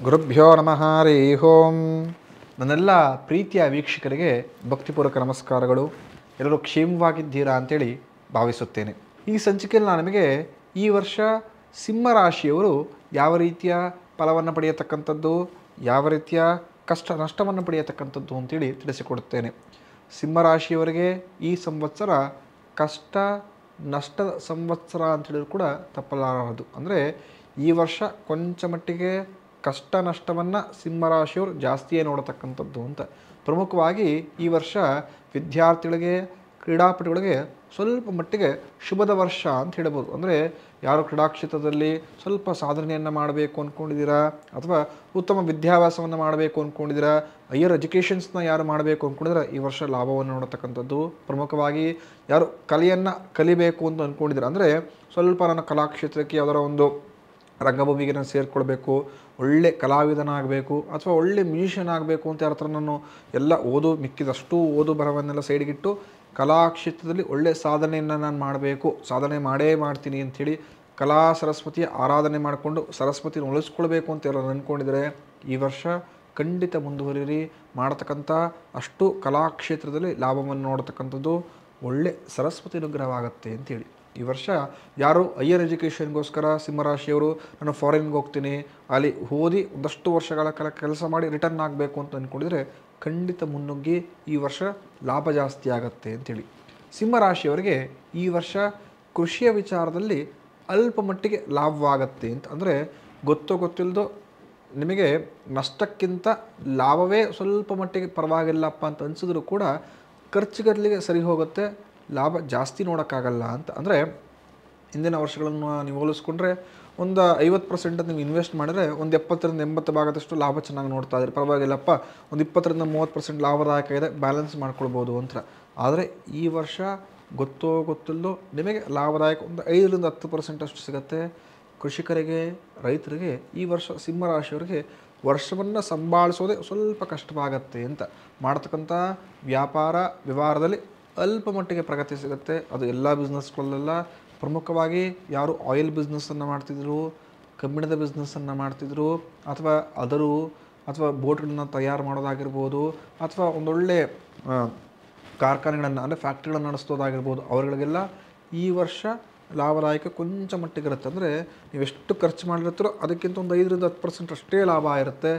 ಗುರುಭ್ಯೋ ನಮಃ ಹರಿ ಓಂ. ನನ್ನೆಲ್ಲ ಪ್ರೀತಿಯ ವೀಕ್ಷಕರಿಗೆ ಭಕ್ತಿಪೂರ್ವಕ ನಮಸ್ಕಾರಗಳು. ಎಲ್ಲರೂ ಕ್ಷೇಮವಾಗಿದ್ದೀರಾ ಅಂತೇಳಿ ಭಾವಿಸುತ್ತೇನೆ. ಈ ಸಂಚಿಕೆಯಲ್ಲಿ ನಾನು ನಿಮಗೆ ಈ ವರ್ಷ ಸಿಂಹರಾಶಿಯವರು ಯಾವ ರೀತಿಯ ಫಲವನ್ನು ಪಡೆಯತಕ್ಕಂಥದ್ದು, ಯಾವ ರೀತಿಯ ಕಷ್ಟ ನಷ್ಟವನ್ನು ಪಡೆಯತಕ್ಕಂಥದ್ದು ಅಂತೇಳಿ ತಿಳಿಸಿಕೊಡುತ್ತೇನೆ. ಸಿಂಹರಾಶಿಯವರಿಗೆ ಈ ಸಂವತ್ಸರ ಕಷ್ಟ ನಷ್ಟದ ಸಂವತ್ಸರ ಅಂತೇಳಿದ್ರು ಕೂಡ ತಪ್ಪಲಾರದು. ಅಂದರೆ ಈ ವರ್ಷ ಕೊಂಚ ಮಟ್ಟಿಗೆ ಕಷ್ಟ ನಷ್ಟವನ್ನು ಸಿಂಹರಾಶಿಯವರು ಜಾಸ್ತಿಯೇ ನೋಡತಕ್ಕಂಥದ್ದು ಅಂತ. ಪ್ರಮುಖವಾಗಿ ಈ ವರ್ಷ ವಿದ್ಯಾರ್ಥಿಗಳಿಗೆ, ಕ್ರೀಡಾಪಟುಗಳಿಗೆ ಸ್ವಲ್ಪ ಮಟ್ಟಿಗೆ ಶುಭದ ವರ್ಷ ಅಂತ ಹೇಳ್ಬೋದು. ಅಂದರೆ ಯಾರು ಕ್ರೀಡಾಕ್ಷೇತ್ರದಲ್ಲಿ ಸ್ವಲ್ಪ ಸಾಧನೆಯನ್ನು ಮಾಡಬೇಕು ಅಂದ್ಕೊಂಡಿದ್ದೀರಾ, ಅಥವಾ ಉತ್ತಮ ವಿದ್ಯಾಭ್ಯಾಸವನ್ನು ಮಾಡಬೇಕು ಅಂದ್ಕೊಂಡಿದ್ದೀರಾ, ಹೈಯರ್ ಎಜುಕೇಷನ್ಸ್ನ ಯಾರು ಮಾಡಬೇಕು ಅಂದ್ಕೊಂಡಿದ್ರೆ ಈ ವರ್ಷ ಲಾಭವನ್ನು ನೋಡತಕ್ಕಂಥದ್ದು. ಪ್ರಮುಖವಾಗಿ ಯಾರು ಕಲೆಯನ್ನು ಕಲಿಬೇಕು ಅಂತ ಅಂದ್ಕೊಂಡಿದ್ದೀರಾ, ಅಂದರೆ ಸ್ವಲ್ಪ ನನ್ನ ಕಲಾಕ್ಷೇತ್ರಕ್ಕೆ ಯಾವ್ದಾರ ಒಂದು ರಂಗಭೂಮಿಗೆ ನಾನು ಸೇರಿಕೊಳ್ಬೇಕು, ಒಳ್ಳೆ ಕಲಾವಿದನಾಗಬೇಕು ಅಥವಾ ಒಳ್ಳೆ ಮ್ಯೂಷಿಷಿಯನ್ ಆಗಬೇಕು ಅಂತ ಯಾರ ಹತ್ರ ನಾನು ಎಲ್ಲ ಮಿಕ್ಕಿದಷ್ಟು ಓದು ಬರವನ್ನೆಲ್ಲ ಸೈಡ್ಗಿಟ್ಟು ಕಲಾಕ್ಷೇತ್ರದಲ್ಲಿ ಒಳ್ಳೆ ಸಾಧನೆಯನ್ನು ನಾನು ಮಾಡಬೇಕು, ಸಾಧನೆ ಮಾಡೇ ಮಾಡ್ತೀನಿ ಅಂಥೇಳಿ ಕಲಾ ಸರಸ್ವತಿಯ ಆರಾಧನೆ ಮಾಡಿಕೊಂಡು ಸರಸ್ವತಿನ ಉಳಿಸ್ಕೊಳ್ಬೇಕು ಅಂತ ಯಾರು ಅಂದ್ಕೊಂಡಿದ್ದಾರೆ ಈ ವರ್ಷ ಖಂಡಿತ ಮುಂದುವರಿರಿ. ಮಾಡತಕ್ಕಂಥ ಅಷ್ಟು ಕಲಾಕ್ಷೇತ್ರದಲ್ಲಿ ಲಾಭವನ್ನು ನೋಡತಕ್ಕಂಥದ್ದು ಒಳ್ಳೆ ಸರಸ್ವತಿ ಅನುಗ್ರಹವಾಗುತ್ತೆ ಅಂತೇಳಿ. ಈ ವರ್ಷ ಯಾರು ಹೈಯರ್ ಎಜುಕೇಷನ್ಗೋಸ್ಕರ ಸಿಂಹರಾಶಿಯವರು ನಾನು ಫಾರಿನ್ಗೆ ಹೋಗ್ತೀನಿ, ಅಲ್ಲಿ ಓದಿ ಒಂದಷ್ಟು ವರ್ಷಗಳ ಕಾಲ ಕೆಲಸ ಮಾಡಿ ರಿಟರ್ನ್ ಆಗಬೇಕು ಅಂತ ಅಂದ್ಕೊಂಡಿದ್ರೆ ಖಂಡಿತ ಮುನ್ನುಗ್ಗಿ, ಈ ವರ್ಷ ಲಾಭ ಜಾಸ್ತಿ ಆಗುತ್ತೆ ಅಂತೇಳಿ. ಸಿಂಹರಾಶಿಯವರಿಗೆ ಈ ವರ್ಷ ಕೃಷಿಯ ವಿಚಾರದಲ್ಲಿ ಅಲ್ಪ ಮಟ್ಟಿಗೆ ಲಾಭವಾಗತ್ತೆ ಅಂತ. ಅಂದರೆ ಗೊತ್ತಿಲ್ಲದೋ ನಿಮಗೆ ನಷ್ಟಕ್ಕಿಂತ ಲಾಭವೇ ಸ್ವಲ್ಪ ಮಟ್ಟಿಗೆ ಪರವಾಗಿಲ್ಲಪ್ಪ ಅಂತ ಅನಿಸಿದ್ರು ಕೂಡ ಖರ್ಚುಗಲ್ಲಿಗೆ ಸರಿ ಹೋಗುತ್ತೆ, ಲಾಭ ಜಾಸ್ತಿ ನೋಡೋಕ್ಕಾಗಲ್ಲ ಅಂತ. ಅಂದರೆ ಹಿಂದಿನ ವರ್ಷಗಳನ್ನು ನೀವು ಹೋಲಿಸ್ಕೊಂಡ್ರೆ ಒಂದು 50% ನೀವು ಇನ್ವೆಸ್ಟ್ ಮಾಡಿದ್ರೆ ಒಂದು 70-80 ಭಾಗದಷ್ಟು ಲಾಭ ಚೆನ್ನಾಗಿ ನೋಡ್ತಾ ಇದ್ದೀರಿ, ಪರವಾಗಿಲ್ಲಪ್ಪ ಒಂದು 20-30% ಲಾಭದಾಯಕ ಇದೆ, ಬ್ಯಾಲೆನ್ಸ್ ಮಾಡ್ಕೊಳ್ಬೋದು ಅಂತ. ಆದರೆ ಈ ವರ್ಷ ಗೊತ್ತಿಲ್ಲದೋ ನಿಮಗೆ ಲಾಭದಾಯಕ ಒಂದು 5-10% ಅಷ್ಟು ಸಿಗುತ್ತೆ. ಕೃಷಿಕರಿಗೆ, ರೈತರಿಗೆ ಈ ವರ್ಷ ಸಿಂಹರಾಶಿಯವರಿಗೆ ವರ್ಷವನ್ನು ಸಂಭಾಳಿಸೋದೇ ಸ್ವಲ್ಪ ಕಷ್ಟವಾಗತ್ತೆ ಅಂತ. ಮಾಡ್ತಕ್ಕಂಥ ವ್ಯಾಪಾರ ವ್ಯವಹಾರದಲ್ಲಿ ಅಲ್ಪ ಮಟ್ಟಿಗೆ ಪ್ರಗತಿ ಸಿಗುತ್ತೆ. ಅದು ಎಲ್ಲ ಬಿಸ್ನೆಸ್ಗಳಲ್ಲೆಲ್ಲ. ಪ್ರಮುಖವಾಗಿ ಯಾರು ಆಯಿಲ್ ಬಿಸ್ನೆಸ್ಸನ್ನು ಮಾಡ್ತಿದ್ರು, ಕಬ್ಬಿಣದ ಬಿಸ್ನೆಸ್ಸನ್ನು ಮಾಡ್ತಿದ್ರು, ಅಥವಾ ಅಥವಾ ಬೋಟ್ಗಳನ್ನು ತಯಾರು ಮಾಡೋದಾಗಿರ್ಬೋದು, ಅಥವಾ ಒಂದೊಳ್ಳೆ ಕಾರ್ಖಾನೆಗಳನ್ನು ಅಂದರೆ ಫ್ಯಾಕ್ಟ್ರಿಗಳನ್ನು ನಡೆಸೋದಾಗಿರ್ಬೋದು, ಅವರುಗಳಿಗೆಲ್ಲ ಈ ವರ್ಷ ಲಾಭದಾಯಕ ಕೊಂಚ ಮಟ್ಟಿಗಿರುತ್ತೆ. ಅಂದರೆ ನೀವೆಷ್ಟು ಖರ್ಚು ಮಾಡಿರ್ತೀರೋ ಅದಕ್ಕಿಂತ ಒಂದು 5-10% ಅಷ್ಟೇ ಲಾಭ ಇರುತ್ತೆ.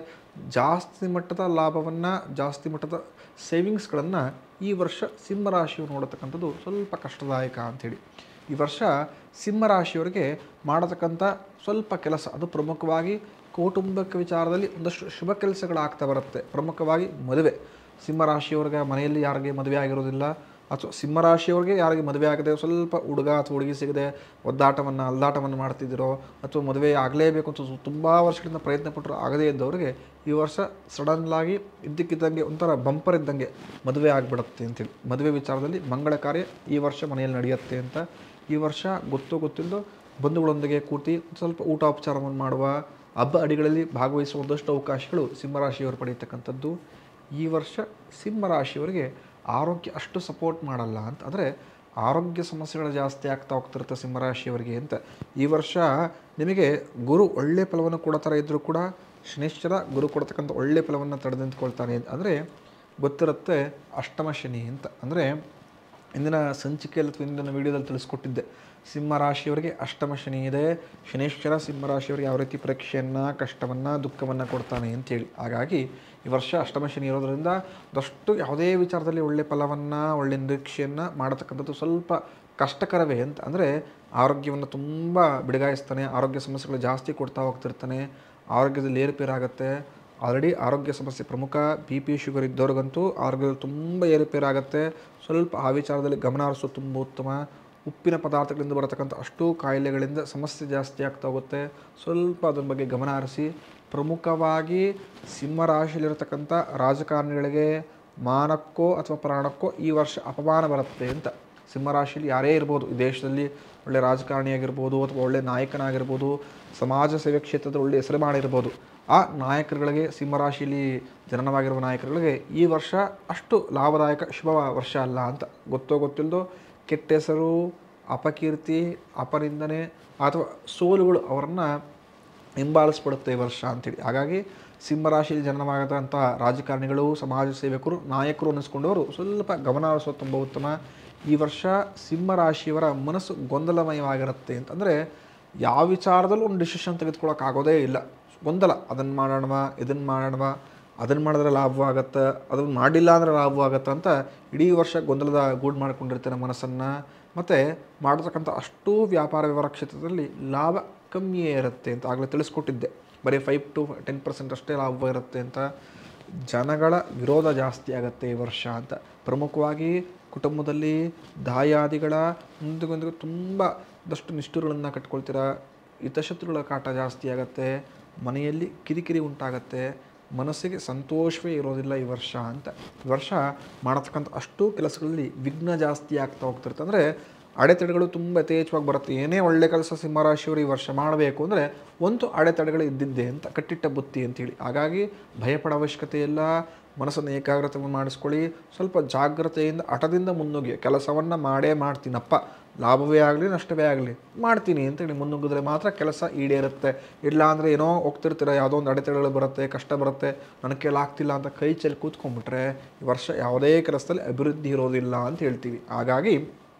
ಜಾಸ್ತಿ ಮಟ್ಟದ ಲಾಭವನ್ನು, ಜಾಸ್ತಿ ಮಟ್ಟದ ಸೇವಿಂಗ್ಸ್ಗಳನ್ನು ಈ ವರ್ಷ ಸಿಂಹರಾಶಿಯವರು ನೋಡತಕ್ಕಂಥದ್ದು ಸ್ವಲ್ಪ ಕಷ್ಟದಾಯಕ ಅಂಥೇಳಿ. ಈ ವರ್ಷ ಸಿಂಹರಾಶಿಯವರಿಗೆ ಮಾಡತಕ್ಕಂಥ ಸ್ವಲ್ಪ ಕೆಲಸ, ಅದು ಪ್ರಮುಖವಾಗಿ ಕೌಟುಂಬಿಕ ವಿಚಾರದಲ್ಲಿ ಒಂದಷ್ಟು ಶುಭ ಕೆಲಸಗಳಾಗ್ತಾ ಬರುತ್ತೆ. ಪ್ರಮುಖವಾಗಿ ಮದುವೆ. ಸಿಂಹರಾಶಿಯವ್ರಿಗೆ ಮನೆಯಲ್ಲಿ ಯಾರಿಗೆ ಮದುವೆ ಆಗಿರೋದಿಲ್ಲ, ಅಥವಾ ಸಿಂಹರಾಶಿಯವ್ರಿಗೆ ಯಾರಿಗೆ ಮದುವೆ ಆಗದೆ ಸ್ವಲ್ಪ ಹುಡುಗ ಅಥವಾ ಹುಡುಗಿ ಸಿಗದೆ ಅಲ್ದಾಟವನ್ನು ಮಾಡ್ತಿದ್ದೀರೋ, ಅಥವಾ ಮದುವೆ ಆಗಲೇಬೇಕು ಅಂತ ತುಂಬ ವರ್ಷಗಳಿಂದ ಪ್ರಯತ್ನ ಪಟ್ಟರು ಆಗದೇ ಇದ್ದವರಿಗೆ ಈ ವರ್ಷ ಸಡನ್ಲಾಗಿ ಇದ್ದಕ್ಕಿದ್ದಂಗೆ ಒಂಥರ ಬಂಪರ್ ಇದ್ದಂಗೆ ಮದುವೆ ಆಗಿಬಿಡುತ್ತೆ ಅಂತೇಳಿ. ಮದುವೆ ವಿಚಾರದಲ್ಲಿ ಮಂಗಳ ಕಾರ್ಯ ಈ ವರ್ಷ ಮನೆಯಲ್ಲಿ ನಡೆಯುತ್ತೆ ಅಂತ. ಈ ವರ್ಷ ಗೊತ್ತಿಲ್ಲದೋ ಬಂಧುಗಳೊಂದಿಗೆ ಕೂತಿ ಸ್ವಲ್ಪ ಊಟ ಉಪಚಾರವನ್ನು ಮಾಡುವ, ಹಬ್ಬ ಅಡಿಗಳಲ್ಲಿ ಭಾಗವಹಿಸುವ ಒಂದಷ್ಟು ಅವಕಾಶಗಳು ಸಿಂಹರಾಶಿಯವರು ಪಡೆಯತಕ್ಕಂಥದ್ದು. ಈ ವರ್ಷ ಸಿಂಹರಾಶಿಯವರಿಗೆ ಆರೋಗ್ಯ ಅಷ್ಟು ಸಪೋರ್ಟ್ ಮಾಡಲ್ಲ ಅಂತ. ಅಂದರೆ ಆರೋಗ್ಯ ಸಮಸ್ಯೆಗಳು ಜಾಸ್ತಿ ಆಗ್ತಾ ಹೋಗ್ತಿರುತ್ತೆ ಸಿಂಹರಾಶಿಯವರಿಗೆ ಅಂತ. ಈ ವರ್ಷ ನಿಮಗೆ ಗುರು ಒಳ್ಳೆ ಫಲವನ್ನು ಕೊಡೋ ಥರ ಇದ್ದರೂ ಕೂಡ ಶನಿಶ್ಚರ ಗುರು ಕೊಡ್ತಕ್ಕಂಥ ಒಳ್ಳೆ ಫಲವನ್ನು ತಡೆದು ನಿಂತ್ಕೊಳ್ತಾನೆ. ಅಂದರೆ ಗೊತ್ತಿರುತ್ತೆ ಅಷ್ಟಮ ಶನಿ ಅಂತ. ಅಂದರೆ ಇಂದಿನ ಸಂಚಿಕೆಯಲ್ಲಿ ಅಥವಾ ಇಂದಿನ ವಿಡಿಯೋದಲ್ಲಿ ತಿಳಿಸ್ಕೊಟ್ಟಿದ್ದೆ, ಸಿಂಹರಾಶಿಯವರಿಗೆ ಅಷ್ಟಮ ಶನಿ ಇದೆ. ಶನೇಶ್ವರ ಸಿಂಹರಾಶಿಯವರಿಗೆ ಯಾವ ರೀತಿ ಪರೀಕ್ಷೆಯನ್ನು, ಕಷ್ಟವನ್ನು, ದುಃಖವನ್ನು ಕೊಡ್ತಾನೆ ಅಂತೇಳಿ. ಹಾಗಾಗಿ ಈ ವರ್ಷ ಅಷ್ಟಮ ಶನಿ ಇರೋದರಿಂದ ಅದಷ್ಟು ಯಾವುದೇ ವಿಚಾರದಲ್ಲಿ ಒಳ್ಳೆ ಫಲವನ್ನು, ಒಳ್ಳೆ ನಿರೀಕ್ಷೆಯನ್ನು ಮಾಡತಕ್ಕಂಥದ್ದು ಸ್ವಲ್ಪ ಕಷ್ಟಕರವೇ ಅಂತ. ಅಂದರೆ ಆರೋಗ್ಯವನ್ನು ತುಂಬ ಬಿಡುಗಾಯಿಸ್ತಾನೆ, ಆರೋಗ್ಯ ಸಮಸ್ಯೆಗಳು ಜಾಸ್ತಿ ಕೊಡ್ತಾ ಹೋಗ್ತಿರ್ತಾನೆ, ಆರೋಗ್ಯದಲ್ಲಿ ಏರುಪೇರಾಗುತ್ತೆ. ಆಲ್ರೆಡಿ ಆರೋಗ್ಯ ಸಮಸ್ಯೆ ಪ್ರಮುಖ BP ಶುಗರ್ ಇದ್ದವ್ರಿಗಂತೂ ಆರೋಗ್ಯದಲ್ಲಿ ತುಂಬ ಏರುಪೇರಾಗುತ್ತೆ. ಸ್ವಲ್ಪ ಆ ವಿಚಾರದಲ್ಲಿ ಗಮನ ಹರಿಸೋದು ತುಂಬ ಉತ್ತಮ. ಉಪ್ಪಿನ ಪದಾರ್ಥಗಳಿಂದ ಬರತಕ್ಕಂಥ ಅಷ್ಟು ಕಾಯಿಲೆಗಳಿಂದ ಸಮಸ್ಯೆ ಜಾಸ್ತಿ ಆಗ್ತಾ ಹೋಗುತ್ತೆ, ಸ್ವಲ್ಪ ಅದ್ರ ಬಗ್ಗೆ ಗಮನ ಹರಿಸಿ. ಪ್ರಮುಖವಾಗಿ ಸಿಂಹರಾಶಿಯಲ್ಲಿರತಕ್ಕಂಥ ರಾಜಕಾರಣಿಗಳಿಗೆ ಮಾನಕ್ಕೋ ಅಥವಾ ಪ್ರಾಣಕ್ಕೋ ಈ ವರ್ಷ ಅಪಮಾನ ಬರುತ್ತೆ ಅಂತ. ಸಿಂಹರಾಶಿಯಲ್ಲಿ ಯಾರೇ ಇರ್ಬೋದು, ಈ ದೇಶದಲ್ಲಿ ಒಳ್ಳೆ ರಾಜಕಾರಣಿಯಾಗಿರ್ಬೋದು ಅಥವಾ ಒಳ್ಳೆ ನಾಯಕನಾಗಿರ್ಬೋದು, ಸಮಾಜ ಸೇವೆ ಕ್ಷೇತ್ರದಲ್ಲಿ ಒಳ್ಳೆ ಹೆಸರು ಮಾಡಿರ್ಬೋದು, ಆ ನಾಯಕರುಗಳಿಗೆ, ಸಿಂಹರಾಶಿಯಲ್ಲಿ ಜನನವಾಗಿರುವ ನಾಯಕರುಗಳಿಗೆ ಈ ವರ್ಷ ಅಷ್ಟು ಲಾಭದಾಯಕ ಶುಭ ವರ್ಷ ಅಲ್ಲ ಅಂತ. ಗೊತ್ತಿಲ್ಲದೋ ಕೆಟ್ಟ ಹೆಸರು, ಅಪಕೀರ್ತಿ, ಅಪನಿಂದನೆ ಅಥವಾ ಸೋಲುಗಳು ಅವರನ್ನು ಹಿಂಬಾಲಿಸ್ಬಿಡುತ್ತೆ ಈ ವರ್ಷ ಅಂತೇಳಿ. ಹಾಗಾಗಿ ಸಿಂಹರಾಶಿಯಲ್ಲಿ ಜನನವಾಗದಂಥ ರಾಜಕಾರಣಿಗಳು, ಸಮಾಜ ಸೇವಕರು, ನಾಯಕರು ಅನ್ನಿಸ್ಕೊಂಡವರು ಸ್ವಲ್ಪ ಗಮನ ಹರಿಸೋದು ತುಂಬ ಉತ್ತಮ. ಈ ವರ್ಷ ಸಿಂಹರಾಶಿಯವರ ಮನಸ್ಸು ಗೊಂದಲಮಯವಾಗಿರುತ್ತೆ ಅಂತಂದರೆ ಯಾವ ವಿಚಾರದಲ್ಲೂ ಒಂದು ಡಿಸಿಷನ್ ತೆಗೆದುಕೊಳ್ಳೋಕ್ಕಾಗೋದೇ ಇಲ್ಲ. ಗೊಂದಲ, ಅದನ್ನು ಮಾಡೋಣವಾ, ಇದನ್ನು ಮಾಡೋಣವಾ, ಅದನ್ನು ಮಾಡಿದ್ರೆ ಲಾಭವಾಗತ್ತೆ, ಅದನ್ನು ಮಾಡಿಲ್ಲ ಅಂದರೆ ಲಾಭವಾಗತ್ತೆ ಅಂತ ಇಡೀ ವರ್ಷ ಗೊಂದಲದ ಗೂಡು ಮಾಡ್ಕೊಂಡಿರ್ತಾರೆ ಮನಸ್ಸನ್ನು. ಮತ್ತು ಮಾಡತಕ್ಕಂಥ ಅಷ್ಟೂ ವ್ಯಾಪಾರ ವ್ಯವಹಾರ ಕ್ಷೇತ್ರದಲ್ಲಿ ಲಾಭ ಕಮ್ಮಿಯೇ ಇರುತ್ತೆ ಅಂತ ಆಗಲೇ ತಿಳಿಸ್ಕೊಟ್ಟಿದ್ದೆ. ಬರೀ 5 to 10% ಅಷ್ಟೇ ಲಾಭ ಇರುತ್ತೆ ಅಂತ. ಜನಗಳ ವಿರೋಧ ಜಾಸ್ತಿ ಆಗುತ್ತೆ ಈ ವರ್ಷ ಅಂತ. ಪ್ರಮುಖವಾಗಿ ಕುಟುಂಬದಲ್ಲಿ ದಾಯಾದಿಗಳ ಮುಂದೊಂದಿಗೆ ತುಂಬದಷ್ಟು ನಿಷ್ಠುರಗಳನ್ನು ಕಟ್ಕೊಳ್ತೀರಾ. ಹಿತಶತ್ರುಗಳ ಕಾಟ ಜಾಸ್ತಿ ಆಗುತ್ತೆ. ಮನೆಯಲ್ಲಿ ಕಿರಿಕಿರಿ ಉಂಟಾಗತ್ತೆ. ಮನಸ್ಸಿಗೆ ಸಂತೋಷವೇ ಇರೋದಿಲ್ಲ ಈ ವರ್ಷ ಅಂತ. ಈ ವರ್ಷ ಮಾಡತಕ್ಕಂಥ ಅಷ್ಟೂ ಕೆಲಸಗಳಲ್ಲಿ ವಿಘ್ನ ಜಾಸ್ತಿ ಆಗ್ತಾ ಹೋಗ್ತಿರುತ್ತೆ. ಅಂದರೆ ಅಡೆತಡೆಗಳು ತುಂಬ ಯಥೇಚ್ಛವಾಗಿ ಬರುತ್ತೆ. ಏನೇ ಒಳ್ಳೆ ಕೆಲಸ ಸಿಂಹರಾಶಿಯವರು ಈ ವರ್ಷ ಮಾಡಬೇಕು ಅಂದರೆ ಒಂದು ಅಡೆತಡೆಗಳು ಇದ್ದಿದ್ದೆ ಅಂತ, ಕಟ್ಟಿಟ್ಟ ಬುತ್ತಿ ಅಂತೇಳಿ. ಹಾಗಾಗಿ ಭಯಪಡೋ ಅವಶ್ಯಕತೆ ಇಲ್ಲ. ಮನಸ್ಸನ್ನು ಏಕಾಗ್ರತೆಯನ್ನು ಮಾಡಿಸ್ಕೊಳ್ಳಿ. ಸ್ವಲ್ಪ ಜಾಗ್ರತೆಯಿಂದ ಹಠದಿಂದ ಮುನ್ನುಗ್ಗಿ ಕೆಲಸವನ್ನು ಮಾಡೇ ಮಾಡ್ತೀನಪ್ಪ, ಲಾಭವೇ ಆಗಲಿ ನಷ್ಟವೇ ಆಗಲಿ ಮಾಡ್ತೀನಿ ಅಂತೇಳಿ ಮುನ್ನುಗ್ಗಿದ್ರೆ ಮಾತ್ರ ಕೆಲಸ ಈಡೇರುತ್ತೆ. ಇಲ್ಲ ಅಂದರೆ ಏನೋ ಹೋಗ್ತಿರ್ತೀರ, ಯಾವುದೋ ಒಂದು ಅಡೆತಡೆಗಳು ಬರುತ್ತೆ, ಕಷ್ಟ ಬರುತ್ತೆ, ನನ್ನ ಕೈಲಾಗ್ತಿಲ್ಲ ಅಂತ ಕೈ ಚೆಲ್ಲಿ ಕೂತ್ಕೊಂಡ್ಬಿಟ್ರೆ ಈ ವರ್ಷ ಯಾವುದೇ ಕೆಲಸದಲ್ಲಿ ಅಭಿವೃದ್ಧಿ ಇರೋದಿಲ್ಲ ಅಂತ ಹೇಳ್ತೀವಿ. ಹಾಗಾಗಿ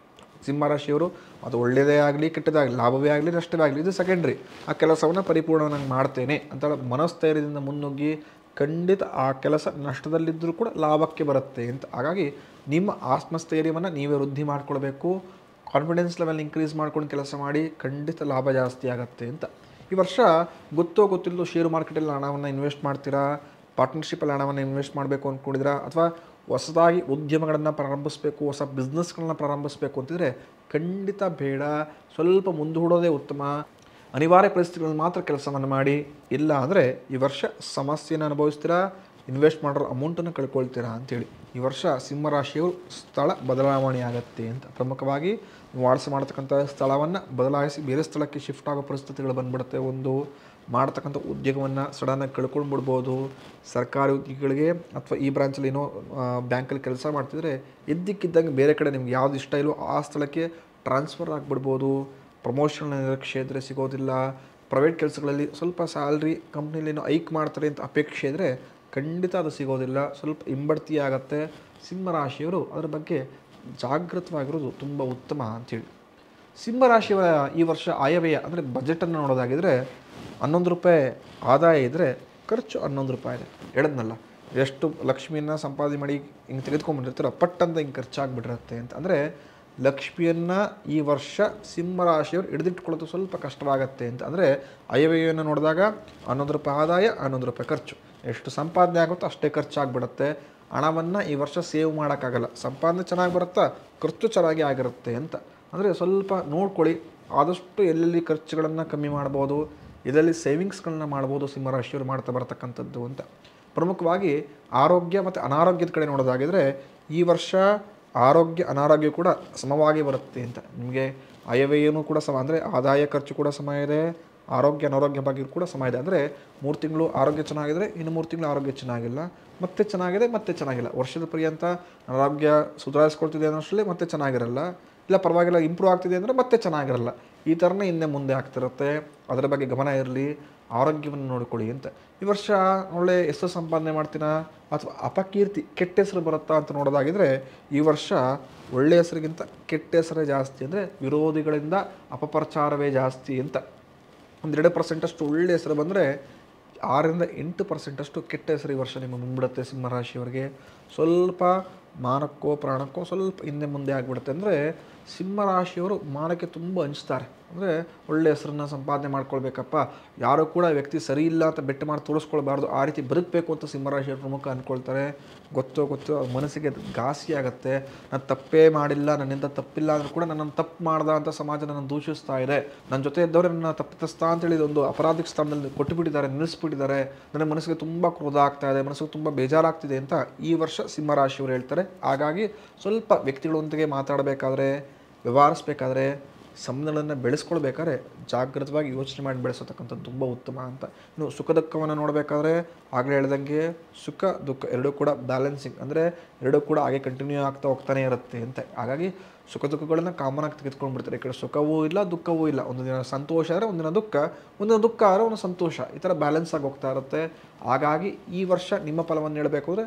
ಸಿಂಹರಾಶಿಯವರು ಅದು ಒಳ್ಳೆಯದೇ ಆಗಲಿ ಕೆಟ್ಟದೇ ಆಗಲಿ, ಲಾಭವೇ ಆಗಲಿ ನಷ್ಟವೇ ಆಗಲಿ, ಇದು ಸೆಕೆಂಡ್ರಿ. ಆ ಕೆಲಸವನ್ನು ಪರಿಪೂರ್ಣವಾಗಿ ಮಾಡ್ತೇನೆ ಅಂತ ಮನಸ್ಥೈರ್ಯದಿಂದ ಮುನ್ನುಗ್ಗಿ ಖಂಡಿತ ಆ ಕೆಲಸ ನಷ್ಟದಲ್ಲಿದ್ದರೂ ಕೂಡ ಲಾಭಕ್ಕೆ ಬರುತ್ತೆ ಅಂತ. ಹಾಗಾಗಿ ನಿಮ್ಮ ಆತ್ಮಸ್ಥೈರ್ಯವನ್ನು ನೀವೇ ವೃದ್ಧಿ ಮಾಡ್ಕೊಳ್ಬೇಕು. ಕಾನ್ಫಿಡೆನ್ಸ್ ಲೆವೆಲ್ ಇನ್ಕ್ರೀಸ್ ಮಾಡ್ಕೊಂಡು ಕೆಲಸ ಮಾಡಿ, ಖಂಡಿತ ಲಾಭ ಜಾಸ್ತಿ ಆಗುತ್ತೆ ಅಂತ. ಈ ವರ್ಷ ಗೊತ್ತೋ ಗೊತ್ತಿಲ್ಲದೋ ಶೇರು ಮಾರ್ಕೆಟಲ್ಲಿ ಹಣವನ್ನು ಇನ್ವೆಸ್ಟ್ ಮಾಡ್ತೀರಾ, ಪಾರ್ಟ್ನರ್ಶಿಪ್ಪಲ್ಲಿ ಹಣವನ್ನು ಇನ್ವೆಸ್ಟ್ ಮಾಡಬೇಕು ಅಂದ್ಕೊಂಡಿದ್ದೀರಾ, ಅಥವಾ ಹೊಸದಾಗಿ ಉದ್ಯಮಗಳನ್ನು ಪ್ರಾರಂಭಿಸಬೇಕು, ಹೊಸ ಬಿಸ್ನೆಸ್ಗಳನ್ನ ಪ್ರಾರಂಭಿಸಬೇಕು ಅಂತಿದ್ರೆ ಖಂಡಿತ ಬೇಡ. ಸ್ವಲ್ಪ ಮುಂದೂಡೋದೇ ಉತ್ತಮ. ಅನಿವಾರ್ಯ ಪರಿಸ್ಥಿತಿಗಳಲ್ಲಿ ಮಾತ್ರ ಕೆಲಸವನ್ನು ಮಾಡಿ. ಇಲ್ಲ ಅಂದರೆ ಈ ವರ್ಷ ಸಮಸ್ಯೆಯನ್ನು ಅನುಭವಿಸ್ತೀರಾ, ಇನ್ವೆಸ್ಟ್ ಮಾಡಿರೋ ಅಮೌಂಟನ್ನು ಕಳ್ಕೊಳ್ತೀರಾ ಅಂಥೇಳಿ. ಈ ವರ್ಷ ಸಿಂಹರಾಶಿಯವರು ಸ್ಥಳ ಬದಲಾವಣೆ ಆಗುತ್ತೆ ಅಂತ. ಪ್ರಮುಖವಾಗಿ ವಾಸ ಮಾಡ್ತಕ್ಕಂಥ ಸ್ಥಳವನ್ನು ಬದಲಾಯಿಸಿ ಬೇರೆ ಸ್ಥಳಕ್ಕೆ ಶಿಫ್ಟ್ ಆಗೋ ಪರಿಸ್ಥಿತಿಗಳು ಬಂದ್ಬಿಡುತ್ತೆ. ಒಂದು ಮಾಡ್ತಕ್ಕಂಥ ಉದ್ಯೋಗವನ್ನು ಸಡನ್ನಾಗಿ ಕಳ್ಕೊಂಡ್ಬಿಡ್ಬೋದು. ಸರ್ಕಾರಿ ಉದ್ಯೋಗಿಗಳಿಗೆ ಅಥವಾ ಈ ಬ್ರಾಂಚಲ್ಲಿ ಏನೋ ಬ್ಯಾಂಕಲ್ಲಿ ಕೆಲಸ ಮಾಡ್ತಿದ್ರೆ ಇದ್ದಕ್ಕಿದ್ದಂಗೆ ಬೇರೆ ಕಡೆ ನಿಮ್ಗೆ ಯಾವ್ದು ಇಷ್ಟ ಇಲ್ಲೋ ಆ ಸ್ಥಳಕ್ಕೆ ಟ್ರಾನ್ಸ್ಫರ್ ಆಗಿಬಿಡ್ಬೋದು. ಪ್ರಮೋಷನ್ ನಿರೀಕ್ಷೆ ಇದ್ದರೆ ಸಿಗೋದಿಲ್ಲ. ಪ್ರೈವೇಟ್ ಕೆಲಸಗಳಲ್ಲಿ ಸ್ವಲ್ಪ ಸ್ಯಾಲ್ರಿ ಕಂಪ್ನಿಲಿ ಏನೋ ಹೈಕ್ ಮಾಡ್ತಾರೆ ಅಂತ ಅಪೇಕ್ಷೆ ಇದ್ದರೆ ಖಂಡಿತ ಅದು ಸಿಗೋದಿಲ್ಲ. ಸ್ವಲ್ಪ ಹಿಂಬಡ್ತಿ ಆಗುತ್ತೆ. ಸಿಂಹರಾಶಿಯವರು ಅದರ ಬಗ್ಗೆ ಜಾಗೃತವಾಗಿರೋದು ತುಂಬ ಉತ್ತಮ ಅಂಥೇಳಿ. ಸಿಂಹರಾಶಿಯವರ ಈ ವರ್ಷ ಆಯವ್ಯಯ ಅಂದರೆ ಬಜೆಟನ್ನು ನೋಡೋದಾಗಿದ್ದರೆ 11 ರೂಪಾಯಿ ಆದಾಯ ಇದ್ದರೆ ಖರ್ಚು 11 ರೂಪಾಯಿ ಇದೆ. ಹೇಳಿದ್ನಲ್ಲ, ಎಷ್ಟು ಲಕ್ಷ್ಮಿಯನ್ನು ಸಂಪಾದನೆ ಮಾಡಿ ಹಿಂಗೆ ತೆಗೆದುಕೊಂಡ್ಬಿಟ್ಟಿರ್ತೀರೋ ಪಟ್ಟಂತ ಹಿಂಗೆ ಖರ್ಚಾಗ್ಬಿಟ್ಟಿರುತ್ತೆ ಅಂತ. ಅಂದರೆ ಲಕ್ಷ್ಮಿಯನ್ನು ಈ ವರ್ಷ ಸಿಂಹರಾಶಿಯವರು ಹಿಡಿದಿಟ್ಕೊಳ್ಳೋದು ಸ್ವಲ್ಪ ಕಷ್ಟವಾಗುತ್ತೆ ಅಂತ. ಅಂದರೆ ಆಯವ್ಯಯವನ್ನು ನೋಡಿದಾಗ 11 ರೂಪಾಯಿ ಆದಾಯ, 11 ರೂಪಾಯಿ ಖರ್ಚು. ಎಷ್ಟು ಸಂಪಾದನೆ ಆಗುತ್ತೋ ಅಷ್ಟೇ ಖರ್ಚಾಗ್ಬಿಡುತ್ತೆ. ಹಣವನ್ನು ಈ ವರ್ಷ ಸೇವ್ ಮಾಡೋಕ್ಕಾಗಲ್ಲ. ಸಂಪಾದನೆ ಚೆನ್ನಾಗಿ ಬರುತ್ತಾ, ಖರ್ಚು ಚೆನ್ನಾಗಿ ಆಗಿರುತ್ತೆ ಅಂತ. ಅಂದರೆ ಸ್ವಲ್ಪ ನೋಡ್ಕೊಳ್ಳಿ, ಆದಷ್ಟು ಎಲ್ಲೆಲ್ಲಿ ಖರ್ಚುಗಳನ್ನು ಕಮ್ಮಿ ಮಾಡ್ಬೋದು, ಇದರಲ್ಲಿ ಸೇವಿಂಗ್ಸ್ಗಳನ್ನ ಮಾಡ್ಬೋದು ಸಿಂಹರಾಶಿಯವರು ಮಾಡ್ತಾ ಬರ್ತಕ್ಕಂಥದ್ದು ಅಂತ. ಪ್ರಮುಖವಾಗಿ ಆರೋಗ್ಯ ಮತ್ತು ಅನಾರೋಗ್ಯದ ಕಡೆ ನೋಡೋದಾಗಿದ್ದರೆ ಈ ವರ್ಷ ಆರೋಗ್ಯ ಅನಾರೋಗ್ಯ ಕೂಡ ಸಮವಾಗಿ ಬರುತ್ತೆ ಅಂತ. ನಿಮಗೆ ಆಯವ್ಯಯನೂ ಕೂಡ ಸಮ, ಅಂದರೆ ಆದಾಯ ಖರ್ಚು ಕೂಡ ಸಮ ಇದೆ, ಆರೋಗ್ಯ ಅನಾರೋಗ್ಯ ಬಗ್ಗೆ ಕೂಡ ಸಮ ಇದೆ. ಅಂದರೆ 3 ತಿಂಗಳು ಆರೋಗ್ಯ ಚೆನ್ನಾಗಿದ್ದರೆ ಇನ್ನು 3 ತಿಂಗಳು ಆರೋಗ್ಯ ಚೆನ್ನಾಗಿಲ್ಲ, ಮತ್ತೆ ಚೆನ್ನಾಗಿದೆ ಮತ್ತೆ ಚೆನ್ನಾಗಿಲ್ಲ. ವರ್ಷದ ಪರ್ಯಂತ ಆರೋಗ್ಯ ಸುಧಾರಿಸ್ಕೊಳ್ತಿದೆ ಅನ್ನೋಷ್ಟರಲ್ಲಿ ಮತ್ತೆ ಚೆನ್ನಾಗಿರಲ್ಲ, ಇಲ್ಲ ಪರವಾಗಿಲ್ಲ ಇಂಪ್ರೂವ್ ಆಗ್ತಿದೆ ಅಂದರೆ ಮತ್ತೆ ಚೆನ್ನಾಗಿರಲ್ಲ. ಈ ಥರನೇ ಹಿಂದೆ ಮುಂದೆ ಆಗ್ತಿರುತ್ತೆ. ಅದರ ಬಗ್ಗೆ ಗಮನ ಇರಲಿ, ಆರೋಗ್ಯವನ್ನು ನೋಡಿಕೊಳ್ಳಿ ಅಂತ. ಈ ವರ್ಷ ಒಳ್ಳೆ ಹೆಸರು ಸಂಪಾದನೆ ಮಾಡ್ತೀರಾ ಅಥವಾ ಅಪಕೀರ್ತಿ ಕೆಟ್ಟ ಹೆಸರು ಬರುತ್ತಾ ಅಂತ ನೋಡೋದಾಗಿದ್ದರೆ ಈ ವರ್ಷ ಒಳ್ಳೆಯ ಹೆಸರಿಗಿಂತ ಕೆಟ್ಟ ಹೆಸರೇ ಜಾಸ್ತಿ. ಅಂದರೆ ವಿರೋಧಿಗಳಿಂದ ಅಪಪ್ರಚಾರವೇ ಜಾಸ್ತಿ ಅಂತ. 2% ಅಷ್ಟು ಒಳ್ಳೆಯ ಹೆಸರು ಬಂದರೆ 6-8% ಕೆಟ್ಟ ಹೆಸರು ಈ ವರ್ಷ ನಿಮ್ಮ ಮುಂಬಿಡುತ್ತೆ ಸಿಂಹರಾಶಿಯವರಿಗೆ. ಸ್ವಲ್ಪ ಮಾನಕ್ಕೋ ಪ್ರಾಣಕ್ಕೋ ಸ್ವಲ್ಪ ಹಿಂದೆ ಮುಂದೆ ಆಗಿಬಿಡುತ್ತೆ. ಅಂದರೆ ಸಿಂಹರಾಶಿಯವರು ಮಾನಕ್ಕೆ ತುಂಬ ಹಂಚ್ತಾರೆ. ಅಂದರೆ ಒಳ್ಳೆ ಹೆಸರನ್ನು ಸಂಪಾದನೆ ಮಾಡ್ಕೊಳ್ಬೇಕಪ್ಪ, ಯಾರೂ ಕೂಡ ವ್ಯಕ್ತಿ ಸರಿ ಇಲ್ಲ ಅಂತ ಬೆಟ್ಟು ಮಾಡಿ ತೋರಿಸ್ಕೊಳ್ಬಾರ್ದು, ಆ ರೀತಿ ಬದುಕಬೇಕು ಅಂತ ಸಿಂಹರಾಶಿಯವರು ಪ್ರಮುಖ ಅಂದ್ಕೊಳ್ತಾರೆ. ಗೊತ್ತೋ ಮನಸ್ಸಿಗೆ ಅದು ಘಾಸಿ ಆಗುತ್ತೆ. ನಾನು ತಪ್ಪೇ ಮಾಡಿಲ್ಲ, ನನ್ನಿಂದ ತಪ್ಪಿಲ್ಲ ಅಂದರೂ ಕೂಡ ನನ್ನನ್ನು ತಪ್ಪು ಮಾಡ್ದ ಅಂತ ಸಮಾಜ ನನ್ನನ್ನು ದೂಷಿಸ್ತಾ ಇದೆ, ನನ್ನ ಜೊತೆ ಇದ್ದವರು ನನ್ನ ತಪ್ಪಿತಸ್ಥ ಅಂತೇಳಿ ಒಂದು ಅಪರಾಧಿಕ ಸ್ಥಾನದಲ್ಲಿ ಕೊಟ್ಟುಬಿಟ್ಟಿದ್ದಾರೆ, ನಿಲ್ಲಿಸ್ಬಿಟ್ಟಿದ್ದಾರೆ, ನನ್ನ ಮನಸ್ಸಿಗೆ ತುಂಬ ಕ್ರೋಧ ಆಗ್ತಾ ಇದೆ, ಮನಸ್ಸಿಗೆ ತುಂಬ ಬೇಜಾರಾಗ್ತಿದೆ ಅಂತ ಈ ವರ್ಷ ಸಿಂಹರಾಶಿಯವರು ಹೇಳ್ತಾರೆ. ಹಾಗಾಗಿ ಸ್ವಲ್ಪ ವ್ಯಕ್ತಿಗಳೊಂದಿಗೆ ಮಾತಾಡಬೇಕಾದ್ರೆ, ವ್ಯವಹರಿಸಬೇಕಾದ್ರೆ ಸಂಬಂಧಗಳನ್ನು ಬೆಳೆಸ್ಕೊಳ್ಬೇಕಾದ್ರೆ ಜಾಗೃತವಾಗಿ ಯೋಚನೆ ಮಾಡಿ ಬೆಳೆಸತಕ್ಕಂಥದ್ದು ತುಂಬ ಉತ್ತಮ ಅಂತ. ಇನ್ನು ಸುಖ ದುಃಖವನ್ನು ನೋಡಬೇಕಾದ್ರೆ ಆಗಲೇ ಹೇಳ್ದಂಗೆ ಸುಖ ದುಃಖ ಎರಡೂ ಕೂಡ ಬ್ಯಾಲೆನ್ಸಿಂಗ್, ಅಂದರೆ ಎರಡೂ ಕೂಡ ಹಾಗೆ ಕಂಟಿನ್ಯೂ ಆಗ್ತಾ ಹೋಗ್ತಾನೆ ಇರುತ್ತೆ ಅಂತ. ಹಾಗಾಗಿ ಸುಖ ದುಃಖಗಳನ್ನು ಕಾಮನ್ ಆಗಿ ತೆಗೆದುಕೊಂಡ್ಬಿಡ್ತಾರೆ. ಈ ಕಡೆ ಸುಖವೂ ಇಲ್ಲ ದುಃಖವೂ ಇಲ್ಲ, ಒಂದು ದಿನ ಸಂತೋಷ ಆದರೆ ಒಂದಿನ ದುಃಖ, ಒಂದಿನ ದುಃಖ ಆದರೆ ಒಂದು ಸಂತೋಷ, ಈ ಥರ ಬ್ಯಾಲೆನ್ಸ್ ಆಗಿ ಹೋಗ್ತಾ ಇರುತ್ತೆ. ಹಾಗಾಗಿ ಈ ವರ್ಷ ನಿಮ್ಮ ಫಲವನ್ನು ಹೇಳಬೇಕು ಅಂದರೆ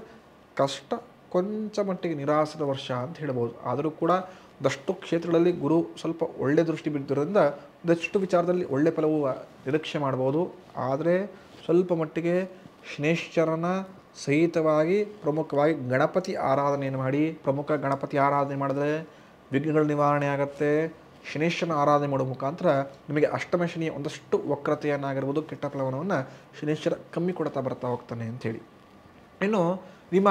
ಕಷ್ಟ, ಕೊಂಚ ಮಟ್ಟಿಗೆ ನಿರಾಸದ ವರ್ಷ ಅಂತ ಹೇಳ್ಬೋದು. ಆದರೂ ಕೂಡ ಒಂದಷ್ಟು ಕ್ಷೇತ್ರಗಳಲ್ಲಿ ಗುರು ಸ್ವಲ್ಪ ಒಳ್ಳೆ ದೃಷ್ಟಿ ಬಿದ್ದಿರೋದ್ರಿಂದ ಒಂದಷ್ಟು ವಿಚಾರದಲ್ಲಿ ಒಳ್ಳೆ ಫಲವು ನಿರೀಕ್ಷೆ ಮಾಡ್ಬೋದು. ಆದರೆ ಸ್ವಲ್ಪ ಮಟ್ಟಿಗೆ ಶನೇಶ್ವರನ ಸಹಿತವಾಗಿ ಪ್ರಮುಖವಾಗಿ ಗಣಪತಿ ಆರಾಧನೆಯನ್ನು ಮಾಡಿ, ಪ್ರಮುಖ ಗಣಪತಿ ಆರಾಧನೆ ಮಾಡಿದ್ರೆ ವಿಘ್ನಗಳ ನಿವಾರಣೆ ಆಗುತ್ತೆ. ಶನೇಶ್ವರನ ಆರಾಧನೆ ಮಾಡೋ ಮುಖಾಂತರ ನಿಮಗೆ ಅಷ್ಟಮ ಶನಿಯ ಒಂದಷ್ಟು ವಕ್ರತೆಯನ್ನಾಗಿರ್ಬೋದು, ಕೆಟ್ಟ ಫಲವನ್ನು ಶನೇಶ್ವರ ಕಮ್ಮಿ ಕೊಡ್ತಾ ಬರ್ತಾ ಹೋಗ್ತಾನೆ ಅಂಥೇಳಿ. ಇನ್ನು ನಿಮ್ಮ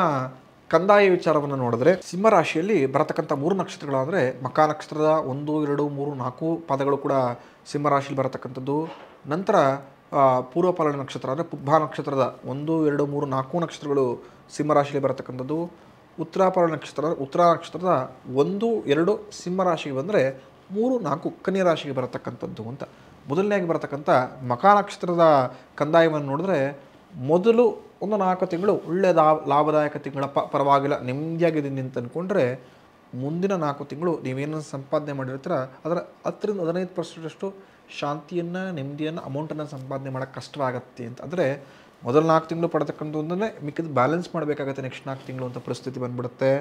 ಕಂದಾಯ ವಿಚಾರವನ್ನು ನೋಡಿದ್ರೆ ಸಿಂಹರಾಶಿಯಲ್ಲಿ ಬರತಕ್ಕಂಥ 3 ನಕ್ಷತ್ರಗಳಾದರೆ ಮಕ ನಕ್ಷತ್ರದ 1, 2, 3, 4 ಪಾದಗಳು ಕೂಡ ಸಿಂಹರಾಶಿಯಲ್ಲಿ ಬರತಕ್ಕಂಥದ್ದು. ನಂತರ ಪೂರ್ವಫಾಲ್ಗುಣ ನಕ್ಷತ್ರ ಅಂದರೆ ಪುಬ್ಬ ನಕ್ಷತ್ರದ 1, 2, 3, 4 ನಕ್ಷತ್ರಗಳು ಸಿಂಹರಾಶಿಯಲ್ಲಿ ಬರತಕ್ಕಂಥದ್ದು. ಉತ್ತರಾಫಾಲ್ಗುಣ ನಕ್ಷತ್ರ ಉತ್ತರ ನಕ್ಷತ್ರದ 1, 2 ಸಿಂಹರಾಶಿಗೆ ಬಂದರೆ 3, 4 ಕನ್ಯಾ ರಾಶಿಗೆ ಬರತಕ್ಕಂಥದ್ದು ಅಂತ. ಮೊದಲನೇಯಾಗಿ ಬರತಕ್ಕಂಥ ಮಕ ನಕ್ಷತ್ರದ ಕಂದಾಯವನ್ನು ನೋಡಿದ್ರೆ ಮೊದಲು ಒಂದು 4 ತಿಂಗಳು ಒಳ್ಳೆ ಲಾಭದಾಯಕ ತಿಂಗಳಪ್ಪ, ಪರವಾಗಿಲ್ಲ ನೆಮ್ಮದಿಯಾಗಿದ್ದೀನಿ ಅಂತ ಅಂದ್ಕೊಂಡ್ರೆ ಮುಂದಿನ 4 ತಿಂಗಳು ನೀವೇನು ಸಂಪಾದನೆ ಮಾಡಿರ್ತೀರ ಅದರ 10ರಿಂದ 15% ಶಾಂತಿಯನ್ನು, ನೆಮ್ಮದಿಯನ್ನು, ಅಮೌಂಟನ್ನು ಸಂಪಾದನೆ ಮಾಡೋಕ್ಕೆ ಕಷ್ಟವಾಗತ್ತೆ ಅಂತ. ಅಂದರೆ ಮೊದಲು 4 ತಿಂಗಳು ಪಡೆತಕ್ಕಂಥದ್ದನ್ನೇ ಮಿಕ್ಕಿದ ಬ್ಯಾಲೆನ್ಸ್ ಮಾಡಬೇಕಾಗತ್ತೆ ನೆಕ್ಸ್ಟ್ 4 ತಿಂಗಳು ಅಂತ ಪರಿಸ್ಥಿತಿ ಬಂದ್ಬಿಡುತ್ತೆ.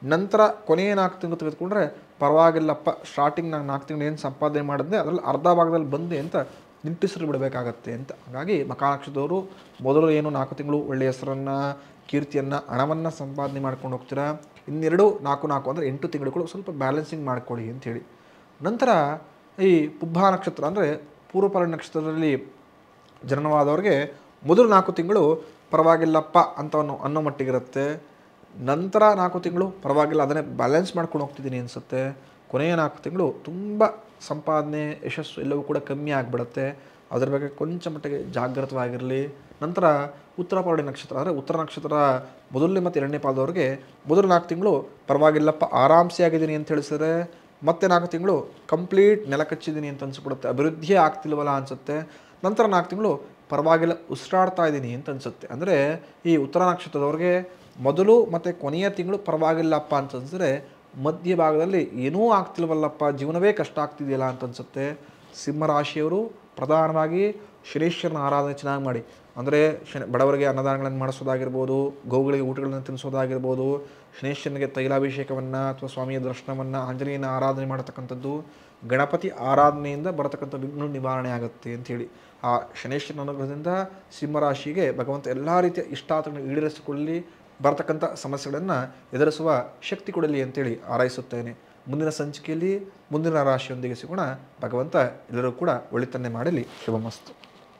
ನಂತರ ಕೊನೆಯ 4 ತಿಂಗಳು ತೆಗೆದುಕೊಂಡ್ರೆ ಪರವಾಗಿಲ್ಲಪ್ಪ, ಸ್ಟಾರ್ಟಿಂಗ್ ನಾನು 4 ತಿಂಗಳು ಏನು ಸಂಪಾದನೆ ಮಾಡಿದ್ದೆ ಅದರಲ್ಲಿ ಅರ್ಧ ಭಾಗದಲ್ಲಿ ಬಂದೆ ಅಂತ ನಿಂಟಿಸಿರು ಬಿಡಬೇಕಾಗತ್ತೆ ಅಂತ. ಹಾಗಾಗಿ ಮಕ ನಕ್ಷತ್ರದವರು ಮೊದಲು ಏನು 4 ತಿಂಗಳು ಒಳ್ಳೆಯ ಹೆಸರನ್ನು, ಕೀರ್ತಿಯನ್ನು, ಹಣವನ್ನು ಸಂಪಾದನೆ ಮಾಡ್ಕೊಂಡು ಹೋಗ್ತೀರಾ. ಇನ್ನೆರಡು 4 ಅಂದರೆ 8 ತಿಂಗಳುಗಳು ಸ್ವಲ್ಪ ಬ್ಯಾಲೆನ್ಸಿಂಗ್ ಮಾಡ್ಕೊಳ್ಳಿ ಅಂಥೇಳಿ. ನಂತರ ಈ ಪುಬ್ಬ ನಕ್ಷತ್ರ ಅಂದರೆ ಪೂರ್ವಫಾಲ್ಗುಣ ನಕ್ಷತ್ರದಲ್ಲಿ ಜನನವಾದವ್ರಿಗೆ ಮೊದಲು 4 ತಿಂಗಳು ಪರವಾಗಿಲ್ಲಪ್ಪ ಅಂತ ಅನ್ನೋ ಮಟ್ಟಿಗಿರುತ್ತೆ. ನಂತರ 4 ತಿಂಗಳು ಪರವಾಗಿಲ್ಲ, ಅದನ್ನೇ ಬ್ಯಾಲೆನ್ಸ್ ಮಾಡ್ಕೊಂಡು ಹೋಗ್ತಿದ್ದೀನಿ ಅನಿಸುತ್ತೆ. ಕೊನೆಯ 4 ತಿಂಗಳು ತುಂಬ ಸಂಪಾದನೆ, ಯಶಸ್ಸು ಎಲ್ಲವೂ ಕೂಡ ಕಮ್ಮಿ ಆಗಿಬಿಡುತ್ತೆ. ಅದರ ಬಗ್ಗೆ ಕೊಂಚ ಮಟ್ಟಿಗೆ ಜಾಗೃತವಾಗಿರಲಿ. ನಂತರ ಉತ್ತರಾಫಾಲ್ಗುಣ ನಕ್ಷತ್ರ ಅಂದರೆ ಉತ್ತರ ನಕ್ಷತ್ರ ಮೊದಲನೇ ಮತ್ತು 2ನೇ ಪಾದದವ್ರಿಗೆ ಮೊದಲು 4 ತಿಂಗಳು ಪರವಾಗಿಲ್ಲಪ್ಪ, ಆರಾಮ್ಸೆ ಆಗಿದ್ದೀನಿ ಅಂತ ತಿಳಿಸಿದ್ರೆ ಮತ್ತೆ 4 ತಿಂಗಳು ಕಂಪ್ಲೀಟ್ ನೆಲ ಕಚ್ಚಿದ್ದೀನಿ ಅಂತ ಅನಿಸ್ಬಿಡುತ್ತೆ, ಅಭಿವೃದ್ಧಿಯೇ ಆಗ್ತಿಲ್ವಲ್ಲ ಅನಿಸುತ್ತೆ. ನಂತರ 4 ತಿಂಗಳು ಪರವಾಗಿಲ್ಲ ಉಸಿರಾಡ್ತಾ ಇದ್ದೀನಿ ಅಂತ ಅನಿಸುತ್ತೆ. ಅಂದರೆ ಈ ಉತ್ತರ ನಕ್ಷತ್ರದವ್ರಿಗೆ ಮೊದಲು ಮತ್ತು ಕೊನೆಯ ತಿಂಗಳು ಪರವಾಗಿಲ್ಲಪ್ಪ ಅಂತ ಅನಿಸಿದ್ರೆ ಮಧ್ಯ ಭಾಗದಲ್ಲಿ ಏನೂ ಆಗ್ತಿಲ್ವಲ್ಲಪ್ಪ, ಜೀವನವೇ ಕಷ್ಟ ಆಗ್ತಿದೆಯಲ್ಲ ಅಂತ ಅನಿಸುತ್ತೆ. ಸಿಂಹರಾಶಿಯವರು ಪ್ರಧಾನವಾಗಿ ಶನೇಶ್ವರನ ಆರಾಧನೆ ಚೆನ್ನಾಗಿ ಮಾಡಿ, ಅಂದರೆ ಬಡವರಿಗೆ ಅನ್ನದಾನಗಳನ್ನು ಮಾಡಿಸೋದಾಗಿರ್ಬೋದು, ಗೋವುಗಳಿಗೆ ಊಟಗಳನ್ನು ತಿನ್ನಿಸೋದಾಗಿರ್ಬೋದು, ಶನೇಶ್ವರನಿಗೆ ತೈಲಾಭಿಷೇಕವನ್ನು ಅಥವಾ ಸ್ವಾಮಿಯ ದರ್ಶನವನ್ನು, ಆಂಜನೇಯನ ಆರಾಧನೆ ಮಾಡತಕ್ಕಂಥದ್ದು, ಗಣಪತಿ ಆರಾಧನೆಯಿಂದ ಬರತಕ್ಕಂಥ ವಿಘ್ನ ನಿವಾರಣೆ ಆಗುತ್ತೆ ಅಂಥೇಳಿ. ಆ ಶನೇಶ್ವರನ ಅನುಗ್ರಹದಿಂದ ಸಿಂಹರಾಶಿಗೆ ಭಗವಂತ ಎಲ್ಲ ರೀತಿಯ ಇಷ್ಟಾರ್ಥಗಳನ್ನು ಈಡೇರಿಸಿಕೊಳ್ಳಿ, ಬರತಕ್ಕಂಥ ಸಮಸ್ಯೆಗಳನ್ನು ಎದುರಿಸುವ ಶಕ್ತಿ ಕೊಡಲಿ ಅಂತೇಳಿ ಹಾರೈಸುತ್ತೇನೆ. ಮುಂದಿನ ಸಂಚಿಕೆಯಲ್ಲಿ ಮುಂದಿನ ರಾಶಿಯೊಂದಿಗೆ ಸಿಗೋಣ. ಭಗವಂತ ಎಲ್ಲರೂ ಕೂಡ ಒಳಿತನ್ನೇ ಮಾಡಲಿ. ಶುಭಮಸ್ತು.